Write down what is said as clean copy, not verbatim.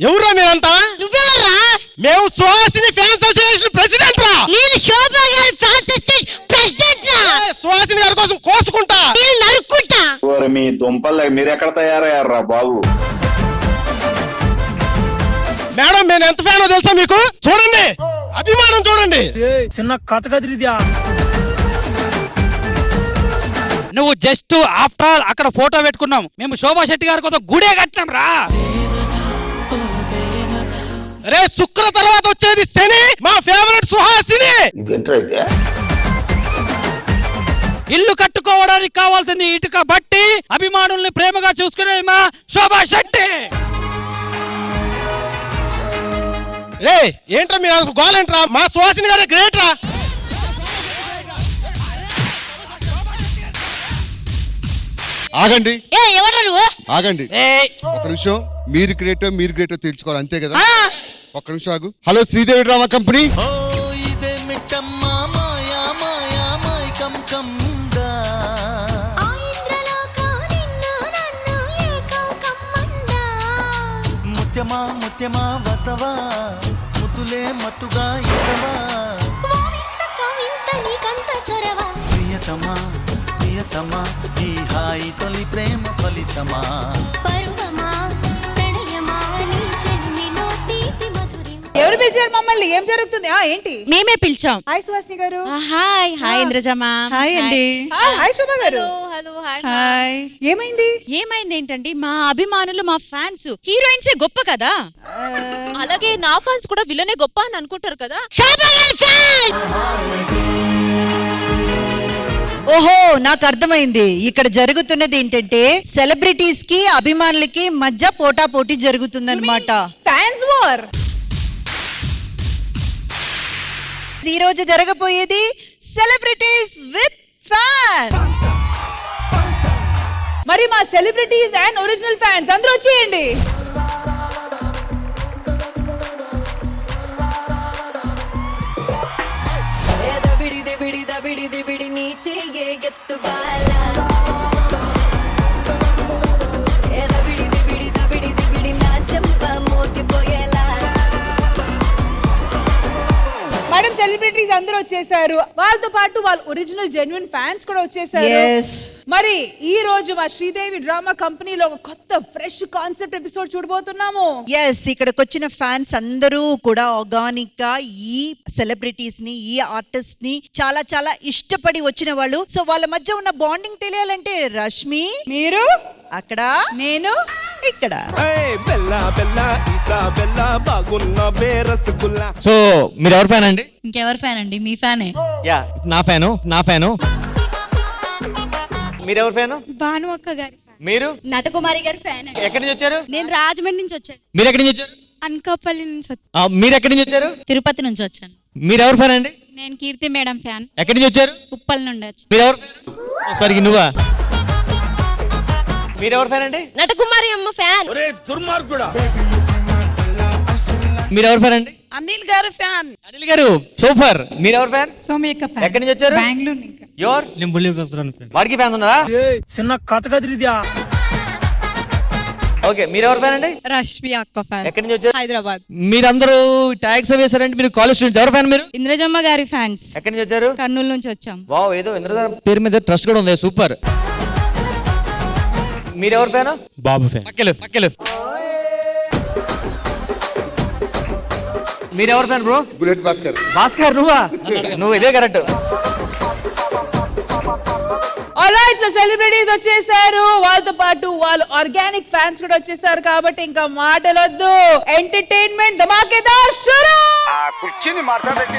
ఎవరా మీరంతా? నువ్వేరా? మేము సుహాసిని ఫ్యాన్స్ అసోసియేషన్ ప్రెసిడెంట్ రా. నేను శోభా గారి ఫ్యాన్స్ అసోసియేషన్ ప్రెసిడెంట్ రా. సుహాసిని గారి కోసం కోసుకుంటా, నేను నరుక్కుంటా. మీ దుంపలు మీరెక్కడ తయారయ్యారా బాబు? మేడం నేను ఎంత ఫ్యానో తెలుసా మీకు? చూడండి, అభిమానం చూడండి. చిన్న కథ కదిరిద్యా. నువ్వు జస్ట్ ఆఫ్టర్ ఆల్ అక్కడ ఫోటో పెట్టుకున్నాం, మేము శోభా శెట్టి గారి కోసం గుడే కట్టినాం రా. రే శుక్ర తర్వాత వచ్చేది శని, మా ఫేవరెట్ సుహాసిని. ఇల్లు కట్టుకోవడానికి కావాల్సింది ఇటుక బట్టి, అభిమానుల్ని ప్రేమగా చూసుకునే మా శోభా శెట్టి. రే ఏంట్రా మీరు గోలేంట్రా? మా సుహాసిని గారే గ్రేట్ రా. ఆగండి, ఎవరా నువ్వు? ఆగండి ఒక నిమిషం. మీరు గ్రేటో తెలుసుకోవాలి, అంతే కదా? ఒక్క నిమిషం ఆగు. Hello, Sridevi drama company. ముత్యమా వస్తవా, ముద్దులే మత్తుగా ఇస్తవా, ప్రియతమా ప్రియతమా, ఈ హాయి తొలి ప్రేమ ఫలితమా. ఎవరు పిలిచారు మమ్మల్ని? ఏం జరుగుతుంది? ఏంటి? మేమే పిలిచాం. హాయ్ సుహాసిని గారు. హాయ్ హాయ్ ఇంద్రజమ్మ. హాయ్ అండి. హాయ్ శోభా గారు. Hello hi. ఏమైంది? ఏమైంది ఏంటండి, మా అభిమానులు మా ఫ్యాన్స్ హీరోయిన్సే గొప్ప కదా, అలాగే నా ఫ్యాన్స్ కూడా విలనే గొప్ప అని అనుకుంటారు కదా. ఓహో, నాకు అర్థమైంది. ఇక్కడ జరుగుతున్నది ఏంటంటే సెలబ్రిటీస్ కి అభిమానులకి మధ్య పోటాపోటీ జరుగుతుందన్నమాట. Fans war. ఈ రోజు జరగబోయేది సెలబ్రిటీస్ విత్ ఫ్యాన్. మరి మా సెలబ్రిటీస్ అండ్ ఒరిజినల్ ఫ్యాన్స్ అందరూ వచ్చేయండి. మేడం సెలబ్రిటీస్ అందరూ వచ్చేసారు, వాళ్ళతో పాటు వాళ్ళ ఒరిజినల్ జెన్యున్ ఫ్యాన్స్ కూడా వచ్చేసారు. మరి ఈ రోజు మా శ్రీదేవి డ్రామా కంపెనీలో ఒక కొత్త ఫ్రెష్ కాన్సెప్ట్ ఎపిసోడ్ చూడబోతున్నాము. ఇక్కడికి వచ్చిన ఫ్యాన్స్ అందరూ కూడా ఆర్గానిక్ గా ఈ సెలబ్రిటీస్ ని, ఈ ఆర్టిస్ట్ ని చాలా చాలా ఇష్టపడి వచ్చిన వాళ్ళు. సో వాళ్ళ మధ్య ఉన్న బాండింగ్ తెలియాలంటే రష్మి మీరు అక్కడ, నేను ఇక్కడ. సో మీరు ఎవరు ఫ్యాన్ అండి? ఇంకెవరు ఫ్యాన్ అండి? మీ ఫ్యానే. యా, నా ఫ్యాను. మీరెవరు ఫ్యాను? భాను అక్క గారి ఫ్యాన్. మీరు? నటకుమారి గారి ఫ్యాన్. ఎక్కడి నుంచి వచ్చారు? నేను రాజమండ్రి నుంచి వచ్చాను. మీరు ఎక్కడి నుంచి వచ్చారు? అనకాపల్లి నుంచి వచ్చాను. మీరు ఎక్కడి నుంచి వచ్చారు? తిరుపతి నుంచి వచ్చాను. మీరు ఎవరు ఫ్యాన్ అండి? నేను కీర్తి మేడం ఫ్యాన్. ఎక్కడి నుంచి వచ్చారు? ఉప్పల్ నుండి వచ్చాను. మీరు ఎవరు? ఒకసారి నువ్వా? మీరు ఎవరు ఫ్యాన్ అండి? నటకుమారి అమ్మ ఫ్యాన్. మీరు ఎవరు ఫ్యాన్ అండి? అనిల్ గారు ఫ్యాన్. అనిల్ గారు సూపర్. మీరు ఎవరు ఫ్యాన్? సోమయ్య ఫ్యాన్. ఎక్కడి నుంచి వచ్చారు? బెంగళూరు. యోర్? నేను బుల్లి వెళ్తున్నాను ఫ్యాన్. వాడికి ఫ్యాన్ ఉన్నారా? చిన్న కథ కదిరిద్యా. ఓకే, మీరు ఎవరు ఫ్యాన్ అండి? రష్మి అక్క ఫ్యాన్. ఎక్కడి నుంచి వచ్చారు? హైదరాబాద్. మీరందరూ ట్యాగ్స్ వేసారంటే మీరు కాలేజ్ స్టూడెంట్స్. ఎవరు ఫ్యాన్ మీరు? ఇంద్రజమ్మ గారి ఫ్యాన్స్. ఎక్కడి నుంచి వచ్చారు? కర్నూలు నుంచి వచ్చాం. వావ్, ఏదో ఇంద్రధర్ పేరు మీద ట్రస్ట్ కూడా ఉంది, సూపర్. మీరు ఎవరు ఫ్యాన్? బాబు ఫ్యాన్. పక్కలు. మీరు ఎవరు ఫ్యాన్ బ్రో? బుల్లెట్ భాస్కర్. నువ్వు ఇదే కరెక్ట్. ఆల్రైట్, సో సెలబ్రిటీస్ వచ్చేసారు, వాళ్ళతో పాటు వాళ్ళు ఆర్గానిక్ ఫ్యాన్స్ కూడా వచ్చేసారు. కాబట్టి ఇంకా మాటలొద్దు, ఎంటర్టైన్మెంట్ ధమాకేదార్ షురూ. కుర్చీని మాట్లాడబెట్టి